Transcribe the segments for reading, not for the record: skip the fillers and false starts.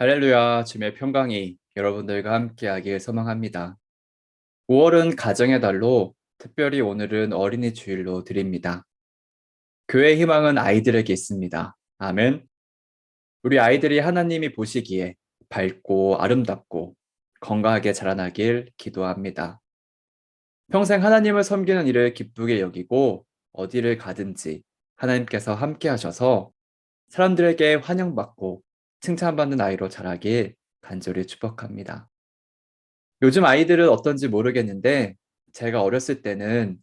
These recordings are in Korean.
할렐루야, 주의 평강이 여러분들과 함께하길 소망합니다. 5월은 가정의 달로 특별히 오늘은 어린이 주일로 드립니다. 교회의 희망은 아이들에게 있습니다. 아멘. 우리 아이들이 하나님이 보시기에 밝고 아름답고 건강하게 자라나길 기도합니다. 평생 하나님을 섬기는 일을 기쁘게 여기고 어디를 가든지 하나님께서 함께 하셔서 사람들에게 환영받고 칭찬받는 아이로 자라길 간절히 축복합니다. 요즘 아이들은 어떤지 모르겠는데 제가 어렸을 때는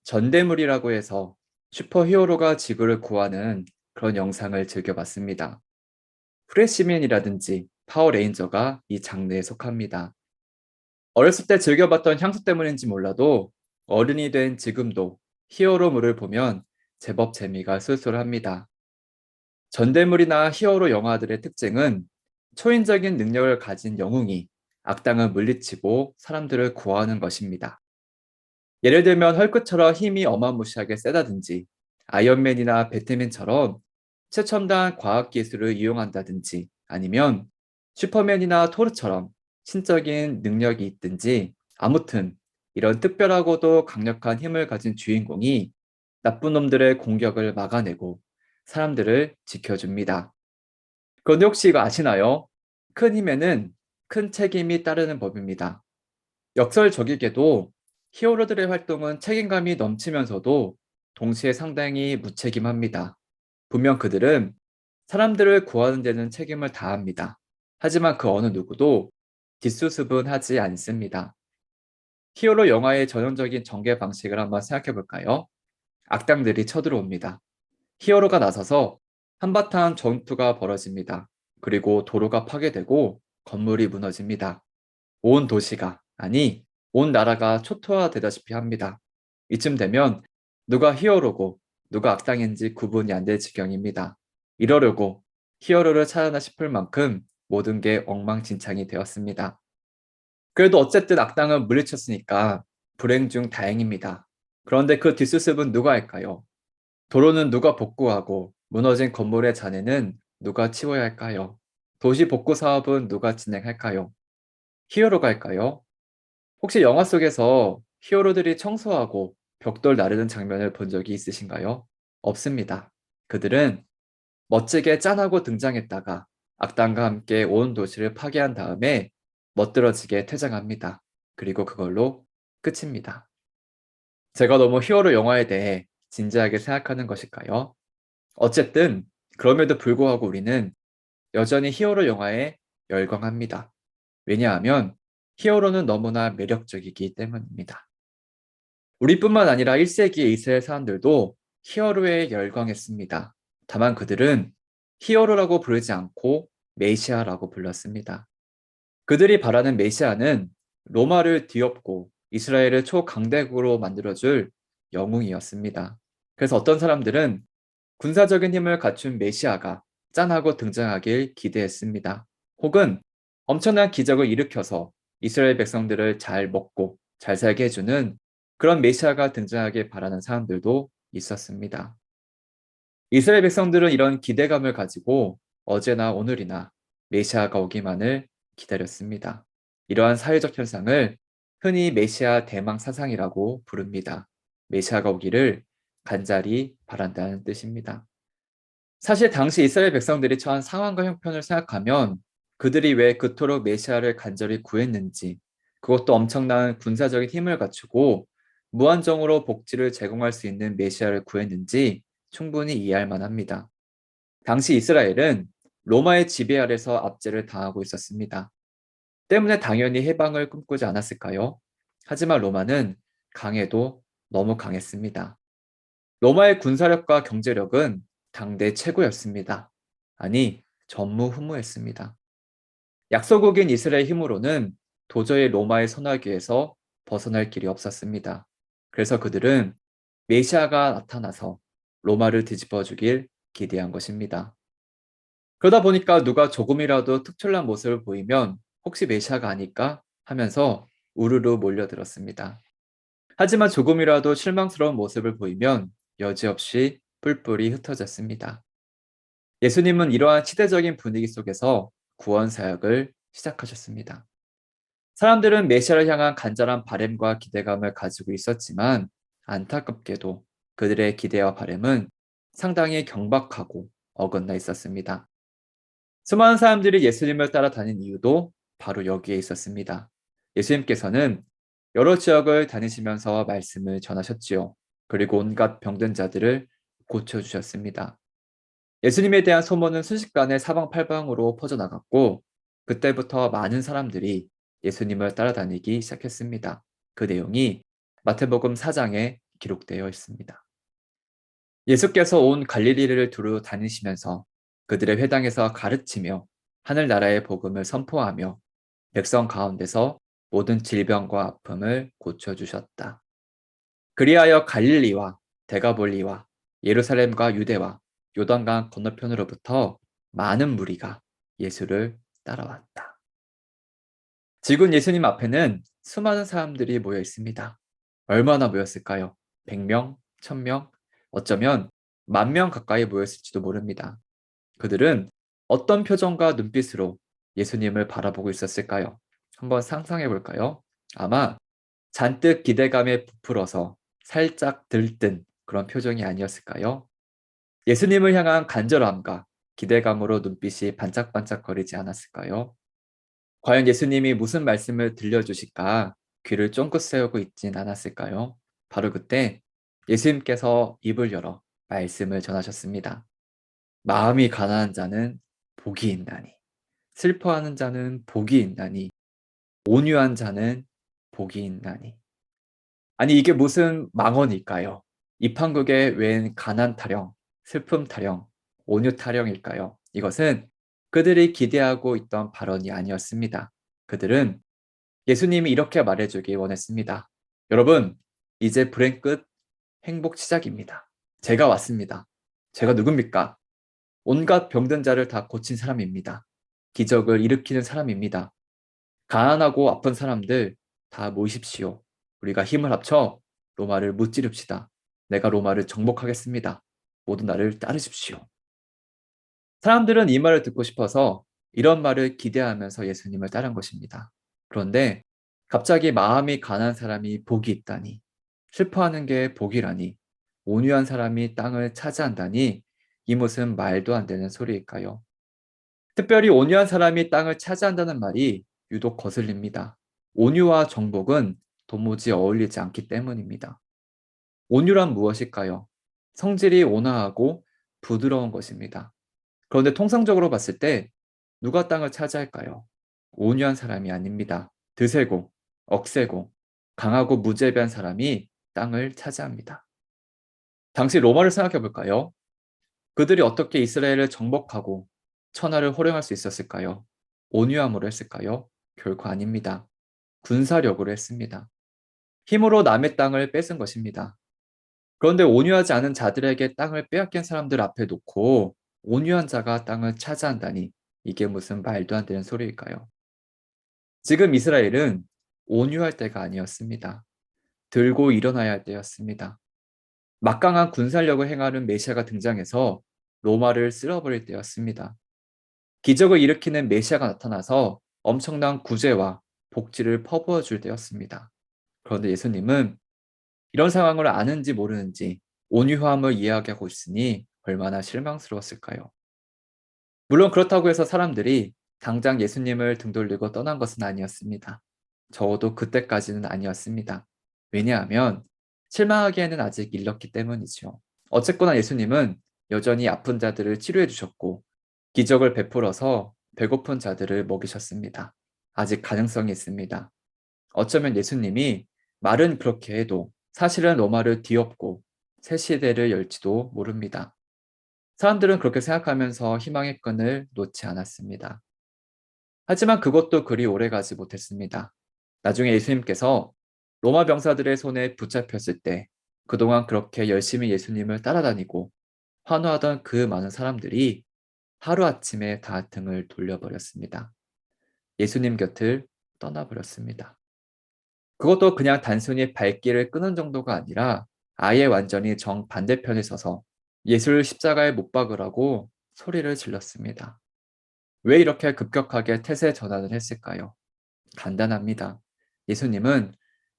전대물이라고 해서 슈퍼히어로가 지구를 구하는 그런 영상을 즐겨봤습니다. 프레시맨이라든지 파워레인저가 이 장르에 속합니다. 어렸을 때 즐겨봤던 향수 때문인지 몰라도 어른이 된 지금도 히어로물을 보면 제법 재미가 쏠쏠합니다. 전대물이나 히어로 영화들의 특징은 초인적인 능력을 가진 영웅이 악당을 물리치고 사람들을 구하는 것입니다. 예를 들면 헐크처럼 힘이 어마무시하게 세다든지 아이언맨이나 배트맨처럼 최첨단 과학기술을 이용한다든지 아니면 슈퍼맨이나 토르처럼 신적인 능력이 있든지 아무튼 이런 특별하고도 강력한 힘을 가진 주인공이 나쁜 놈들의 공격을 막아내고 사람들을 지켜줍니다. 그런데 혹시 이거 아시나요? 큰 힘에는 큰 책임이 따르는 법입니다. 역설적이게도 히어로들의 활동은 책임감이 넘치면서도 동시에 상당히 무책임합니다. 분명 그들은 사람들을 구하는 데는 책임을 다합니다. 하지만 그 어느 누구도 뒷수습은 하지 않습니다. 히어로 영화의 전형적인 전개 방식을 한번 생각해 볼까요? 악당들이 쳐들어옵니다. 히어로가 나서서 한바탕 전투가 벌어집니다. 그리고 도로가 파괴되고 건물이 무너집니다. 온 도시가, 아니, 온 나라가 초토화되다시피 합니다. 이쯤 되면 누가 히어로고 누가 악당인지 구분이 안 될 지경입니다. 이러려고 히어로를 찾았나 싶을 만큼 모든 게 엉망진창이 되었습니다. 그래도 어쨌든 악당은 물리쳤으니까 불행 중 다행입니다. 그런데 그 뒷수습은 누가 할까요? 도로는 누가 복구하고 무너진 건물의 잔해는 누가 치워야 할까요? 도시 복구 사업은 누가 진행할까요? 히어로가 할까요? 혹시 영화 속에서 히어로들이 청소하고 벽돌 나르는 장면을 본 적이 있으신가요? 없습니다. 그들은 멋지게 짠하고 등장했다가 악당과 함께 온 도시를 파괴한 다음에 멋들어지게 퇴장합니다. 그리고 그걸로 끝입니다. 제가 너무 히어로 영화에 대해 진지하게 생각하는 것일까요? 어쨌든 그럼에도 불구하고 우리는 여전히 히어로 영화에 열광합니다. 왜냐하면 히어로는 너무나 매력적이기 때문입니다. 우리뿐만 아니라 1세기의 이스라엘 사람들도 히어로에 열광했습니다. 다만 그들은 히어로라고 부르지 않고 메시아라고 불렀습니다. 그들이 바라는 메시아는 로마를 뒤엎고 이스라엘을 초강대국으로 만들어줄 영웅이었습니다. 그래서 어떤 사람들은 군사적인 힘을 갖춘 메시아가 짠하고 등장하길 기대했습니다. 혹은 엄청난 기적을 일으켜서 이스라엘 백성들을 잘 먹고 잘 살게 해주는 그런 메시아가 등장하길 바라는 사람들도 있었습니다. 이스라엘 백성들은 이런 기대감을 가지고 어제나 오늘이나 메시아가 오기만을 기다렸습니다. 이러한 사회적 현상을 흔히 메시아 대망 사상이라고 부릅니다. 메시아가 오기를 간절히 바란다는 뜻입니다. 사실 당시 이스라엘 백성들이 처한 상황과 형편을 생각하면 그들이 왜 그토록 메시아를 간절히 구했는지, 그것도 엄청난 군사적인 힘을 갖추고 무한정으로 복지를 제공할 수 있는 메시아를 구했는지 충분히 이해할 만합니다. 당시 이스라엘은 로마의 지배 아래서 압제를 당하고 있었습니다. 때문에 당연히 해방을 꿈꾸지 않았을까요? 하지만 로마는 강해도 너무 강했습니다. 로마의 군사력과 경제력은 당대 최고였습니다. 아니, 전무후무했습니다. 약소국인 이스라엘 힘으로는 도저히 로마의 선하기에서 벗어날 길이 없었습니다. 그래서 그들은 메시아가 나타나서 로마를 뒤집어 주길 기대한 것입니다. 그러다 보니까 누가 조금이라도 특출난 모습을 보이면 혹시 메시아가 아닐까 하면서 우르르 몰려들었습니다. 하지만 조금이라도 실망스러운 모습을 보이면 여지없이 뿔뿔이 흩어졌습니다. 예수님은 이러한 시대적인 분위기 속에서 구원 사역을 시작하셨습니다. 사람들은 메시아를 향한 간절한 바램과 기대감을 가지고 있었지만 안타깝게도 그들의 기대와 바램은 상당히 경박하고 어긋나 있었습니다. 수많은 사람들이 예수님을 따라다닌 이유도 바로 여기에 있었습니다. 예수님께서는 여러 지역을 다니시면서 말씀을 전하셨지요. 그리고 온갖 병든 자들을 고쳐주셨습니다. 예수님에 대한 소문은 순식간에 사방팔방으로 퍼져나갔고, 그때부터 많은 사람들이 예수님을 따라다니기 시작했습니다. 그 내용이 마태복음 4장에 기록되어 있습니다. 예수께서 온 갈릴리를 두루 다니시면서 그들의 회당에서 가르치며 하늘나라의 복음을 선포하며 백성 가운데서 모든 질병과 아픔을 고쳐주셨다. 그리하여 갈릴리와 데가볼리와 예루살렘과 유대와 요단강 건너편으로부터 많은 무리가 예수를 따라왔다. 지금 예수님 앞에는 수많은 사람들이 모여 있습니다. 얼마나 모였을까요? 100명, 1000명, 어쩌면 10,000명 가까이 모였을지도 모릅니다. 그들은 어떤 표정과 눈빛으로 예수님을 바라보고 있었을까요? 한번 상상해 볼까요? 아마 잔뜩 기대감에 부풀어서 살짝 들뜬 그런 표정이 아니었을까요? 예수님을 향한 간절함과 기대감으로 눈빛이 반짝반짝거리지 않았을까요? 과연 예수님이 무슨 말씀을 들려주실까 귀를 쫑긋 세우고 있진 않았을까요? 바로 그때 예수님께서 입을 열어 말씀을 전하셨습니다. 마음이 가난한 자는 복이 있나니, 슬퍼하는 자는 복이 있나니, 온유한 자는 복이 있나니. 아니, 이게 무슨 망언일까요? 입한국에 웬 가난 타령, 슬픔 타령, 온유 타령일까요? 이것은 그들이 기대하고 있던 발언이 아니었습니다. 그들은 예수님이 이렇게 말해주길 원했습니다. 여러분, 이제 불행 끝, 행복 시작입니다. 제가 왔습니다. 제가 누굽니까? 온갖 병든 자를 다 고친 사람입니다. 기적을 일으키는 사람입니다. 가난하고 아픈 사람들 다 모이십시오. 우리가 힘을 합쳐 로마를 무찌릅시다. 내가 로마를 정복하겠습니다. 모두 나를 따르십시오. 사람들은 이 말을 듣고 싶어서 이런 말을 기대하면서 예수님을 따른 것입니다. 그런데 갑자기 마음이 가난한 사람이 복이 있다니, 슬퍼하는 게 복이라니, 온유한 사람이 땅을 차지한다니, 이 무슨 말도 안 되는 소리일까요? 특별히 온유한 사람이 땅을 차지한다는 말이 유독 거슬립니다. 온유와 정복은 도무지 어울리지 않기 때문입니다. 온유란 무엇일까요? 성질이 온화하고 부드러운 것입니다. 그런데 통상적으로 봤을 때 누가 땅을 차지할까요? 온유한 사람이 아닙니다. 드세고, 억세고, 강하고 무재배한 사람이 땅을 차지합니다. 당시 로마를 생각해 볼까요? 그들이 어떻게 이스라엘을 정복하고 천하를 호령할 수 있었을까요? 온유함으로 했을까요? 결코 아닙니다. 군사력으로 했습니다. 힘으로 남의 땅을 뺏은 것입니다. 그런데 온유하지 않은 자들에게 땅을 빼앗긴 사람들 앞에 놓고 온유한 자가 땅을 차지한다니 이게 무슨 말도 안 되는 소리일까요? 지금 이스라엘은 온유할 때가 아니었습니다. 들고 일어나야 할 때였습니다. 막강한 군사력을 행하는 메시아가 등장해서 로마를 쓸어버릴 때였습니다. 기적을 일으키는 메시아가 나타나서 엄청난 구제와 복지를 퍼부어 줄 때였습니다. 그런데 예수님은 이런 상황을 아는지 모르는지 온유함을 이야기하고 있으니 얼마나 실망스러웠을까요? 물론 그렇다고 해서 사람들이 당장 예수님을 등 돌리고 떠난 것은 아니었습니다. 적어도 그때까지는 아니었습니다. 왜냐하면 실망하기에는 아직 일렀기 때문이죠. 어쨌거나 예수님은 여전히 아픈 자들을 치료해 주셨고 기적을 베풀어서 배고픈 자들을 먹이셨습니다. 아직 가능성이 있습니다. 어쩌면 예수님이 말은 그렇게 해도 사실은 로마를 뒤엎고 새 시대를 열지도 모릅니다. 사람들은 그렇게 생각하면서 희망의 끈을 놓지 않았습니다. 하지만 그것도 그리 오래가지 못했습니다. 나중에 예수님께서 로마 병사들의 손에 붙잡혔을 때 그동안 그렇게 열심히 예수님을 따라다니고 환호하던 그 많은 사람들이 하루아침에 다 등을 돌려버렸습니다. 예수님 곁을 떠나버렸습니다. 그것도 그냥 단순히 발길을 끄는 정도가 아니라 아예 완전히 정반대편에 서서 예수를 십자가에 못 박으라고 소리를 질렀습니다. 왜 이렇게 급격하게 태세 전환을 했을까요? 간단합니다. 예수님은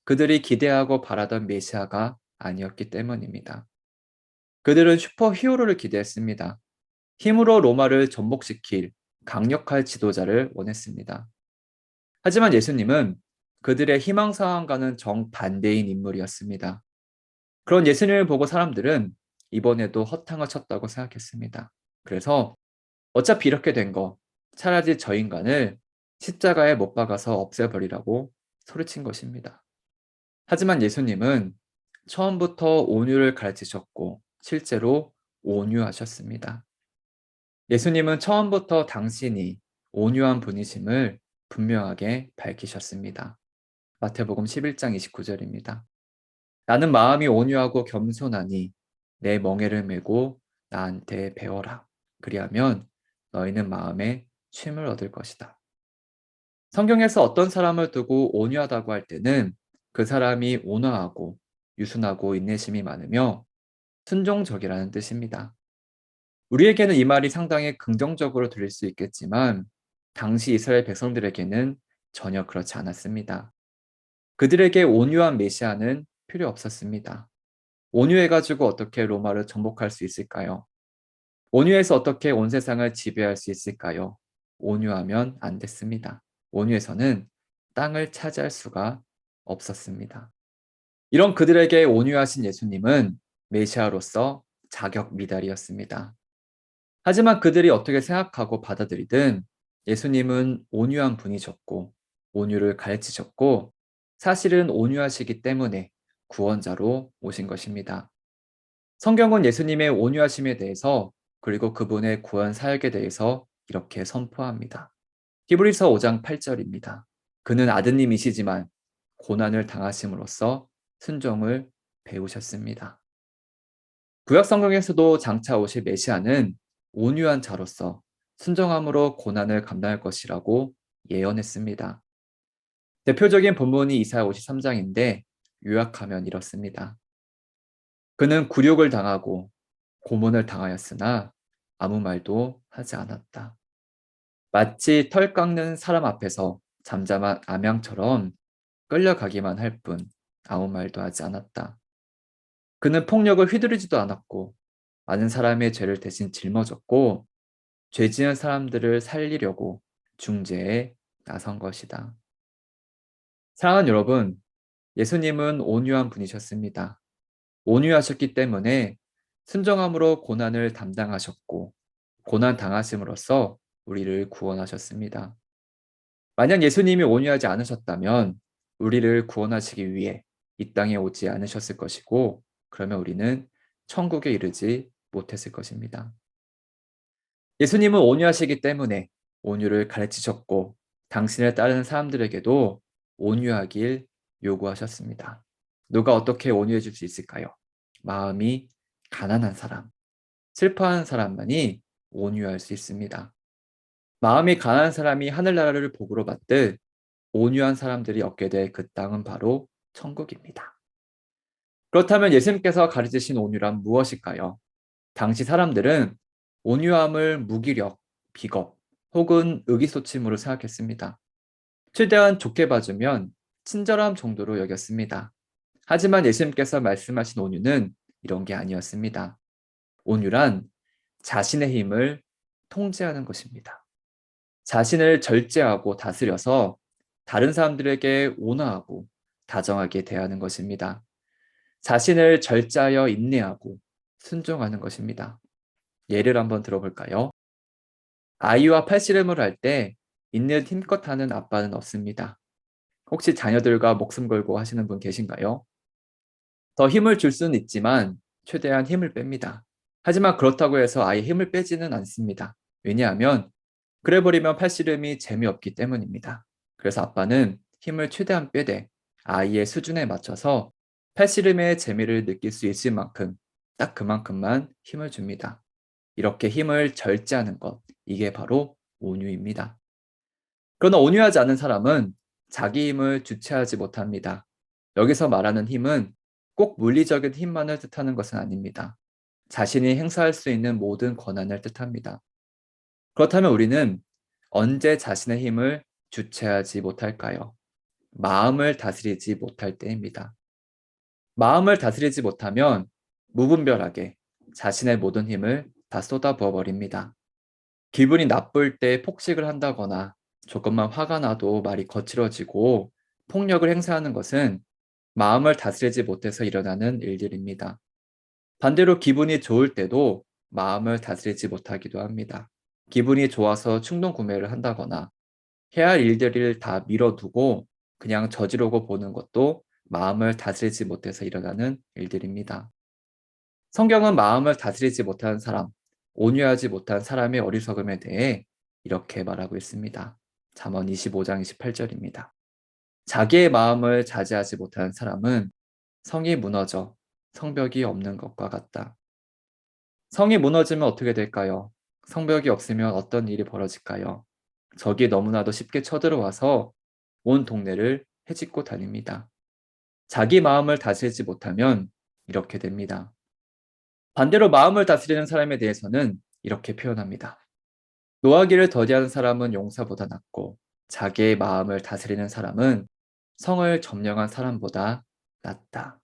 그들이 기대하고 바라던 메시아가 아니었기 때문입니다. 그들은 슈퍼 히어로를 기대했습니다. 힘으로 로마를 전복시킬 강력할 지도자를 원했습니다. 하지만 예수님은 그들의 희망사항과는 정반대인 인물이었습니다. 그런 예수님을 보고 사람들은 이번에도 허탕을 쳤다고 생각했습니다. 그래서 어차피 이렇게 된 거, 차라리 저 인간을 십자가에 못 박아서 없애버리라고 소리친 것입니다. 하지만 예수님은 처음부터 온유를 가르치셨고 실제로 온유하셨습니다. 예수님은 처음부터 당신이 온유한 분이심을 분명하게 밝히셨습니다. 마태복음 11장 29절입니다. 나는 마음이 온유하고 겸손하니 내 멍에를 메고 나한테 배워라. 그리하면 너희는 마음에 쉼을 얻을 것이다. 성경에서 어떤 사람을 두고 온유하다고 할 때는 그 사람이 온화하고 유순하고 인내심이 많으며 순종적이라는 뜻입니다. 우리에게는 이 말이 상당히 긍정적으로 들릴 수 있겠지만 당시 이스라엘 백성들에게는 전혀 그렇지 않았습니다. 그들에게 온유한 메시아는 필요 없었습니다. 온유해가지고 어떻게 로마를 정복할 수 있을까요? 온유해서 어떻게 온 세상을 지배할 수 있을까요? 온유하면 안 됐습니다. 온유해서는 땅을 차지할 수가 없었습니다. 이런 그들에게 온유하신 예수님은 메시아로서 자격 미달이었습니다. 하지만 그들이 어떻게 생각하고 받아들이든 예수님은 온유한 분이셨고 온유를 가르치셨고 사실은 온유하시기 때문에 구원자로 오신 것입니다. 성경은 예수님의 온유하심에 대해서 그리고 그분의 구원 사역에 대해서 이렇게 선포합니다. 히브리서 5장 8절입니다. 그는 아드님이시지만 고난을 당하심으로써 순종을 배우셨습니다. 구약 성경에서도 장차 오실 메시아는 온유한 자로서 순종함으로 고난을 감당할 것이라고 예언했습니다. 대표적인 본문이 이사야 53장인데 요약하면 이렇습니다. 그는 굴욕을 당하고 고문을 당하였으나 아무 말도 하지 않았다. 마치 털 깎는 사람 앞에서 잠잠한 암양처럼 끌려가기만 할 뿐 아무 말도 하지 않았다. 그는 폭력을 휘두르지도 않았고 많은 사람의 죄를 대신 짊어졌고 죄 지은 사람들을 살리려고 중재에 나선 것이다. 사랑하는 여러분, 예수님은 온유한 분이셨습니다. 온유하셨기 때문에 순정함으로 고난을 담당하셨고 고난 당하심으로써 우리를 구원하셨습니다. 만약 예수님이 온유하지 않으셨다면 우리를 구원하시기 위해 이 땅에 오지 않으셨을 것이고 그러면 우리는 천국에 이르지 못했을 것입니다. 예수님은 온유하시기 때문에 온유를 가르치셨고 당신을 따르는 사람들에게도 온유하길 요구하셨습니다. 누가 어떻게 온유해 줄 수 있을까요? 마음이 가난한 사람, 슬퍼하는 사람만이 온유할 수 있습니다. 마음이 가난한 사람이 하늘나라를 복으로 받듯 온유한 사람들이 얻게 될 그 땅은 바로 천국입니다. 그렇다면 예수님께서 가르치신 온유란 무엇일까요? 당시 사람들은 온유함을 무기력, 비겁 혹은 의기소침으로 생각했습니다. 최대한 좋게 봐주면 친절함 정도로 여겼습니다. 하지만 예수님께서 말씀하신 온유는 이런 게 아니었습니다. 온유란 자신의 힘을 통제하는 것입니다. 자신을 절제하고 다스려서 다른 사람들에게 온화하고 다정하게 대하는 것입니다. 자신을 절제하여 인내하고 순종하는 것입니다. 예를 한번 들어볼까요? 아이와 팔씨름을 할 때 있는 힘껏 하는 아빠는 없습니다. 혹시 자녀들과 목숨 걸고 하시는 분 계신가요? 더 힘을 줄 수는 있지만 최대한 힘을 뺍니다. 하지만 그렇다고 해서 아예 힘을 빼지는 않습니다. 왜냐하면 그래 버리면 팔씨름이 재미없기 때문입니다. 그래서 아빠는 힘을 최대한 빼되 아이의 수준에 맞춰서 팔씨름의 재미를 느낄 수 있을 만큼 딱 그만큼만 힘을 줍니다. 이렇게 힘을 절제하는 것, 이게 바로 온유입니다. 그러나 온유하지 않은 사람은 자기 힘을 주체하지 못합니다. 여기서 말하는 힘은 꼭 물리적인 힘만을 뜻하는 것은 아닙니다. 자신이 행사할 수 있는 모든 권한을 뜻합니다. 그렇다면 우리는 언제 자신의 힘을 주체하지 못할까요? 마음을 다스리지 못할 때입니다. 마음을 다스리지 못하면 무분별하게 자신의 모든 힘을 다 쏟아부어 버립니다. 기분이 나쁠 때 폭식을 한다거나 조금만 화가 나도 말이 거칠어지고 폭력을 행사하는 것은 마음을 다스리지 못해서 일어나는 일들입니다. 반대로 기분이 좋을 때도 마음을 다스리지 못하기도 합니다. 기분이 좋아서 충동 구매를 한다거나 해야 할 일들을 다 미뤄두고 그냥 저지르고 보는 것도 마음을 다스리지 못해서 일어나는 일들입니다. 성경은 마음을 다스리지 못한 사람, 온유하지 못한 사람의 어리석음에 대해 이렇게 말하고 있습니다. 잠언 25장 28절입니다. 자기의 마음을 자제하지 못한 사람은 성이 무너져 성벽이 없는 것과 같다. 성이 무너지면 어떻게 될까요? 성벽이 없으면 어떤 일이 벌어질까요? 적이 너무나도 쉽게 쳐들어와서 온 동네를 헤집고 다닙니다. 자기 마음을 다스리지 못하면 이렇게 됩니다. 반대로 마음을 다스리는 사람에 대해서는 이렇게 표현합니다. 노하기를 더디하는 사람은 용사보다 낫고 자기의 마음을 다스리는 사람은 성을 점령한 사람보다 낫다.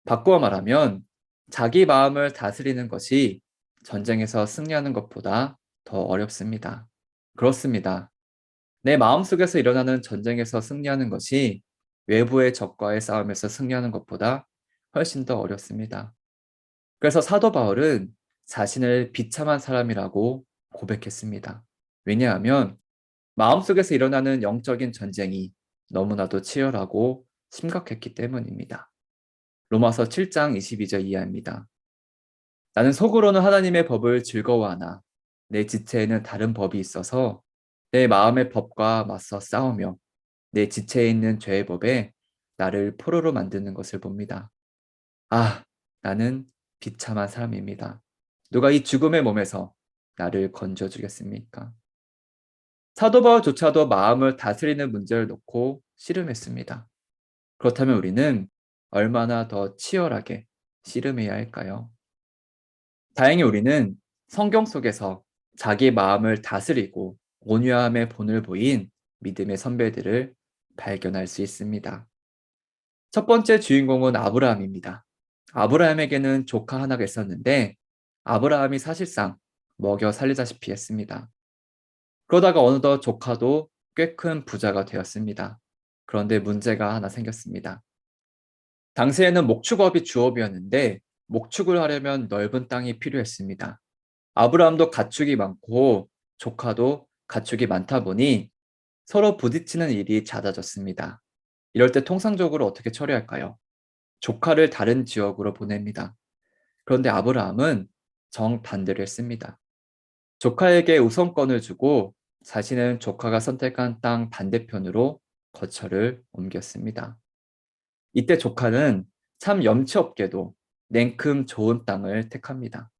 바꾸어 말하면 자기 마음을 다스리는 것이 전쟁에서 승리하는 것보다 더 어렵습니다. 그렇습니다. 내 마음속에서 일어나는 전쟁에서 승리하는 것이 외부의 적과의 싸움에서 승리하는 것보다 훨씬 더 어렵습니다. 그래서 사도 바울은 자신을 비참한 사람이라고 고백했습니다. 왜냐하면 마음속에서 일어나는 영적인 전쟁이 너무나도 치열하고 심각했기 때문입니다. 로마서 7장 22절 이하입니다. 나는 속으로는 하나님의 법을 즐거워하나 내 지체에는 다른 법이 있어서 내 마음의 법과 맞서 싸우며 내 지체에 있는 죄의 법에 나를 포로로 만드는 것을 봅니다. 아, 나는 비참한 사람입니다. 누가 이 죽음의 몸에서 나를 건져주겠습니까? 사도 바울조차도 마음을 다스리는 문제를 놓고 씨름했습니다. 그렇다면 우리는 얼마나 더 치열하게 씨름해야 할까요? 다행히 우리는 성경 속에서 자기 마음을 다스리고 온유함의 본을 보인 믿음의 선배들을 발견할 수 있습니다. 첫 번째 주인공은 아브라함입니다. 아브라함에게는 조카 하나가 있었는데 아브라함이 사실상 먹여 살리다시피 했습니다. 그러다가 어느덧 조카도 꽤 큰 부자가 되었습니다. 그런데 문제가 하나 생겼습니다. 당시에는 목축업이 주업이었는데 목축을 하려면 넓은 땅이 필요했습니다. 아브라함도 가축이 많고 조카도 가축이 많다 보니 서로 부딪히는 일이 잦아졌습니다. 이럴 때 통상적으로 어떻게 처리할까요? 조카를 다른 지역으로 보냅니다. 그런데 아브라함은 정반대로 했습니다. 조카에게 우선권을 주고 자신은 조카가 선택한 땅 반대편으로 거처를 옮겼습니다. 이때 조카는 참 염치 없게도 냉큼 좋은 땅을 택합니다.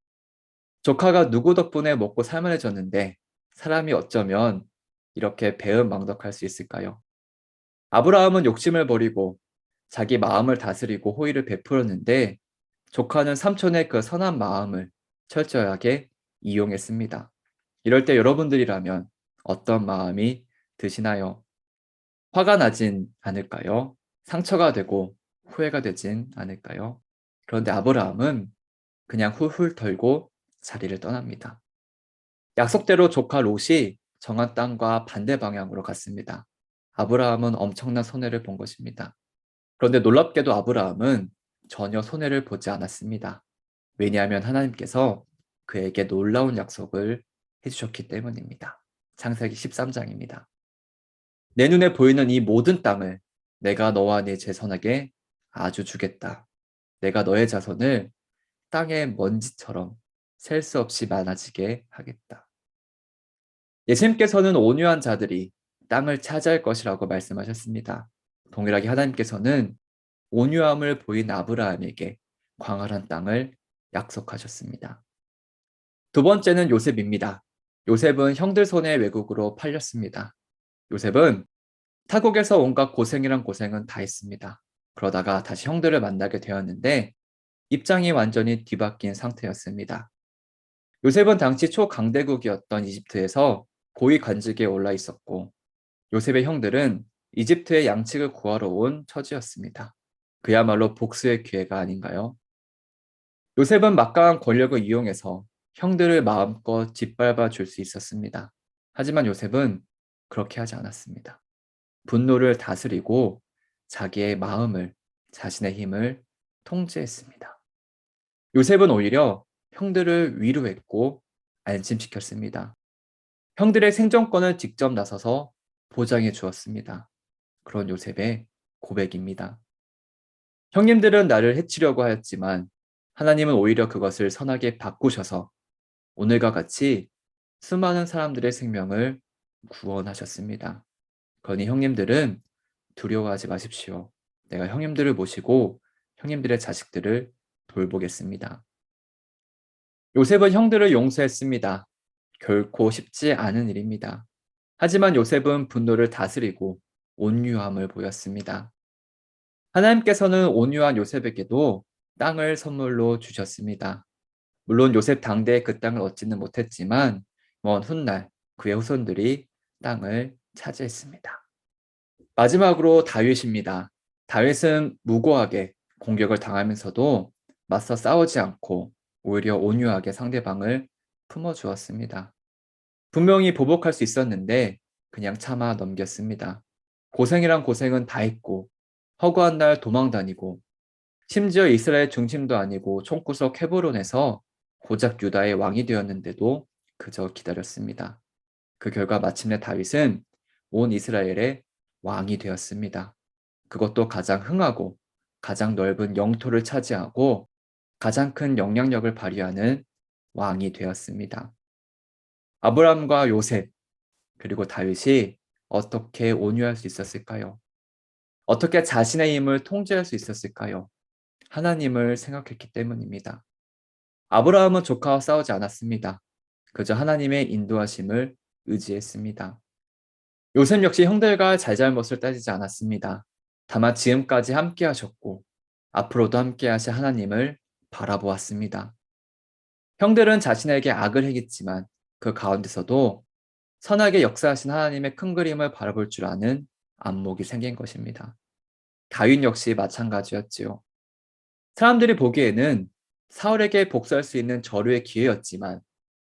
조카가 누구 덕분에 먹고 살만해졌는데 사람이 어쩌면 이렇게 배은망덕할 수 있을까요? 아브라함은 욕심을 버리고 자기 마음을 다스리고 호의를 베풀었는데 조카는 삼촌의 그 선한 마음을 철저하게 이용했습니다. 이럴 때 여러분들이라면 어떤 마음이 드시나요? 화가 나진 않을까요? 상처가 되고 후회가 되진 않을까요? 그런데 아브라함은 그냥 훌훌 털고 자리를 떠납니다. 약속대로 조카 롯이 정한 땅과 반대 방향으로 갔습니다. 아브라함은 엄청난 손해를 본 것입니다. 그런데 놀랍게도 아브라함은 전혀 손해를 보지 않았습니다. 왜냐하면 하나님께서 그에게 놀라운 약속을 해주셨기 때문입니다. 창세기 13장입니다. 내 눈에 보이는 이 모든 땅을 내가 너와 네 자손에게 아주 주겠다. 내가 너의 자손을 땅의 먼지처럼 셀 수 없이 많아지게 하겠다. 예수님께서는 온유한 자들이 땅을 차지할 것이라고 말씀하셨습니다. 동일하게 하나님께서는 온유함을 보인 아브라함에게 광활한 땅을 약속하셨습니다. 두 번째는 요셉입니다. 요셉은 형들 손에 외국으로 팔렸습니다. 요셉은 타국에서 온갖 고생이란 고생은 다 했습니다. 그러다가 다시 형들을 만나게 되었는데 입장이 완전히 뒤바뀐 상태였습니다. 요셉은 당시 초강대국이었던 이집트에서 고위 관직에 올라 있었고 요셉의 형들은 이집트의 양측을 구하러 온 처지였습니다. 그야말로 복수의 기회가 아닌가요? 요셉은 막강한 권력을 이용해서 형들을 마음껏 짓밟아 줄 수 있었습니다. 하지만 요셉은 그렇게 하지 않았습니다. 분노를 다스리고 자기의 마음을, 자신의 힘을 통제했습니다. 요셉은 오히려 형들을 위로했고 안심시켰습니다. 형들의 생존권을 직접 나서서 보장해 주었습니다. 그런 요셉의 고백입니다. 형님들은 나를 해치려고 하였지만 하나님은 오히려 그것을 선하게 바꾸셔서 오늘과 같이 수많은 사람들의 생명을 구원하셨습니다. 그러니 형님들은 두려워하지 마십시오. 내가 형님들을 모시고 형님들의 자식들을 돌보겠습니다. 요셉은 형들을 용서했습니다. 결코 쉽지 않은 일입니다. 하지만 요셉은 분노를 다스리고 온유함을 보였습니다. 하나님께서는 온유한 요셉에게도 땅을 선물로 주셨습니다. 물론 요셉 당대에 그 땅을 얻지는 못했지만 먼 훗날 그의 후손들이 땅을 차지했습니다. 마지막으로 다윗입니다. 다윗은 무고하게 공격을 당하면서도 맞서 싸우지 않고 오히려 온유하게 상대방을 품어주었습니다. 분명히 보복할 수 있었는데 그냥 참아 넘겼습니다. 고생이란 고생은 다 했고 허구한 날 도망 다니고 심지어 이스라엘 중심도 아니고 총구석 헤브론에서 고작 유다의 왕이 되었는데도 그저 기다렸습니다. 그 결과 마침내 다윗은 온 이스라엘의 왕이 되었습니다. 그것도 가장 흥하고 가장 넓은 영토를 차지하고 가장 큰 영향력을 발휘하는 왕이 되었습니다. 아브라함과 요셉 그리고 다윗이 어떻게 온유할 수 있었을까요? 어떻게 자신의 힘을 통제할 수 있었을까요? 하나님을 생각했기 때문입니다. 아브라함은 조카와 싸우지 않았습니다. 그저 하나님의 인도하심을 의지했습니다. 요셉 역시 형들과 잘잘못을 따지지 않았습니다. 다만 지금까지 함께 하셨고 앞으로도 함께 하실 하나님을 바라보았습니다. 형들은 자신에게 악을 행했지만 그 가운데서도 선하게 역사하신 하나님의 큰 그림을 바라볼 줄 아는 안목이 생긴 것입니다. 다윗 역시 마찬가지였지요. 사람들이 보기에는 사울에게 복수할 수 있는 절호의 기회였지만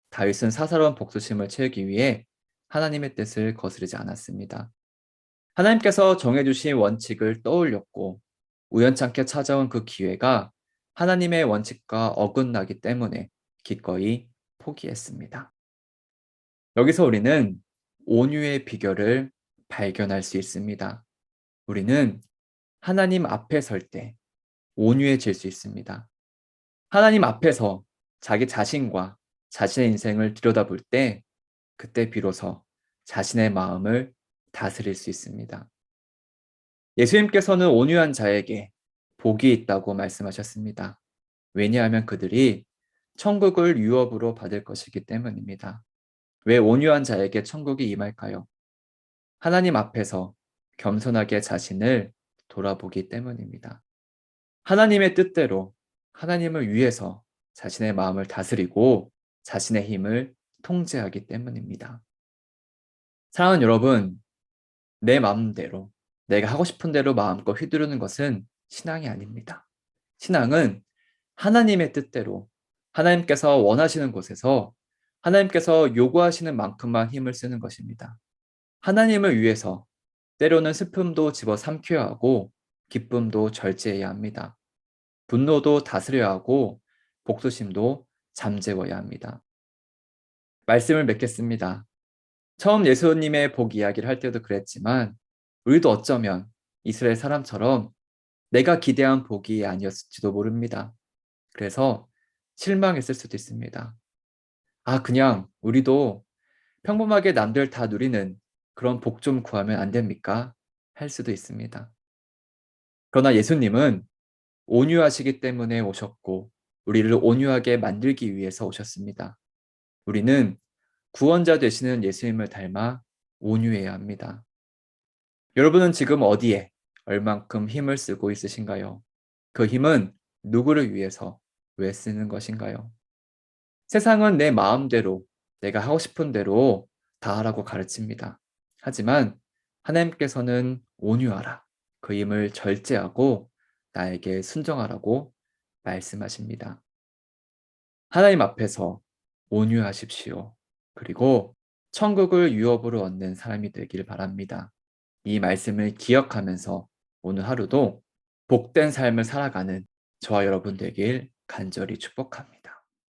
다윗은 사사로운 복수심을 채우기 위해 하나님의 뜻을 거스르지 않았습니다. 하나님께서 정해주신 원칙을 떠올렸고 우연찮게 찾아온 그 기회가 하나님의 원칙과 어긋나기 때문에 기꺼이 포기했습니다. 여기서 우리는 온유의 비결을 발견할 수 있습니다. 우리는 하나님 앞에 설 때 온유해질 수 있습니다. 하나님 앞에서 자기 자신과 자신의 인생을 들여다볼 때 그때 비로소 자신의 마음을 다스릴 수 있습니다. 예수님께서는 온유한 자에게 복이 있다고 말씀하셨습니다. 왜냐하면 그들이 천국을 유업으로 받을 것이기 때문입니다. 왜 온유한 자에게 천국이 임할까요? 하나님 앞에서 겸손하게 자신을 돌아보기 때문입니다. 하나님의 뜻대로 하나님을 위해서 자신의 마음을 다스리고 자신의 힘을 통제하기 때문입니다. 사랑하는 여러분, 내 마음대로 내가 하고 싶은 대로 마음껏 휘두르는 것은 신앙이 아닙니다. 신앙은 하나님의 뜻대로 하나님께서 원하시는 곳에서 하나님께서 요구하시는 만큼만 힘을 쓰는 것입니다. 하나님을 위해서 때로는 슬픔도 집어삼켜야 하고 기쁨도 절제해야 합니다. 분노도 다스려야 하고 복수심도 잠재워야 합니다. 말씀을 맺겠습니다. 처음 예수님의 복 이야기를 할 때도 그랬지만 우리도 어쩌면 이스라엘 사람처럼 내가 기대한 복이 아니었을지도 모릅니다. 그래서 실망했을 수도 있습니다. 그냥 우리도 평범하게 남들 다 누리는 그런 복 좀 구하면 안 됩니까? 할 수도 있습니다. 그러나 예수님은 온유하시기 때문에 오셨고 우리를 온유하게 만들기 위해서 오셨습니다. 우리는 구원자 되시는 예수님을 닮아 온유해야 합니다. 여러분은 지금 어디에 얼만큼 힘을 쓰고 있으신가요? 그 힘은 누구를 위해서 왜 쓰는 것인가요? 세상은 내 마음대로 내가 하고 싶은 대로 다하라고 가르칩니다. 하지만 하나님께서는 온유하라. 그 힘을 절제하고 나에게 순종하라고 말씀하십니다. 하나님 앞에서 온유하십시오. 그리고 천국을 유업으로 얻는 사람이 되길 바랍니다. 이 말씀을 기억하면서 오늘 하루도 복된 삶을 살아가는 저와 여러분 되길 간절히 축복합니다.